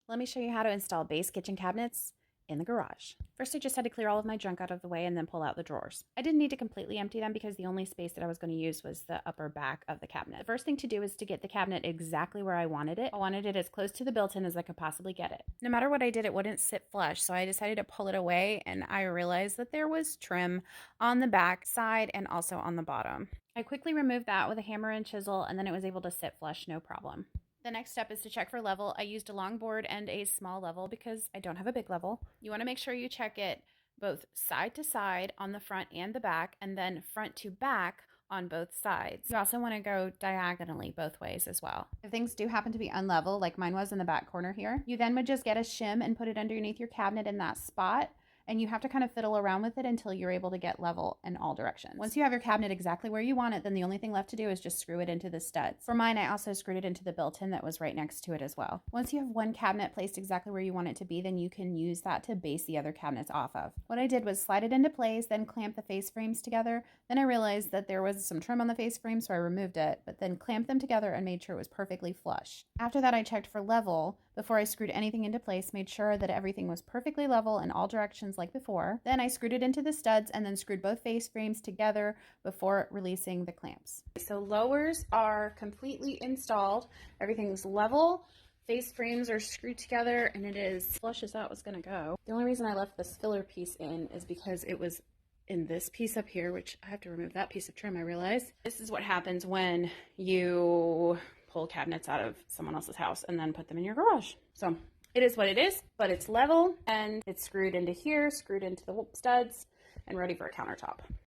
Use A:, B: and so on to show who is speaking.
A: Let me show you how to install base kitchen cabinets in the garage. First, I just had to clear all of my junk out of the way and then pull out the drawers. I didn't need to completely empty them because the only space that I was going to use was the upper back of the cabinet. The first thing to do is to get the cabinet exactly where I wanted it. I wanted it as close to the built-in as I could possibly get it. No matter what I did, it wouldn't sit flush, so I decided to pull it away, and I realized that there was trim on the back side and also on the bottom. I quickly removed that with a hammer and chisel, and then it was able to sit flush, no problem. The next step is to check for level. I used a long board and a small level because I don't have a big level. You want to make sure you check it both side to side on the front and the back, and then front to back on both sides. You also want to go diagonally both ways as well. If things do happen to be unlevel, like mine was in the back corner here, you then would just get a shim and put it underneath your cabinet in that spot. And you have to kind of fiddle around with it until you're able to get level in all directions. Once you have your cabinet exactly where you want it, then the only thing left to do is just screw it into the studs. For mine, I also screwed it into the built-in that was right next to it as well. Once you have one cabinet placed exactly where you want it to be, then you can use that to base the other cabinets off of. What I did was slide it into place, then clamp the face frames together. Then I realized that there was some trim on the face frame, so I removed it, but then clamped them together and made sure it was perfectly flush. After that, I checked for level before I screwed anything into place, made sure that everything was perfectly level in all directions like before. Then I screwed it into the studs and then screwed both face frames together before releasing the clamps. So lowers are completely installed. Everything's level. Face frames are screwed together and it is flush as that was gonna go. The only reason I left this filler piece in is because it was in this piece up here, which I have to remove that piece of trim, I realize. This is what happens when you pull cabinets out of someone else's house and then put them in your garage. So it is what it is, but it's level and it's screwed into here, screwed into the studs, and ready for a countertop.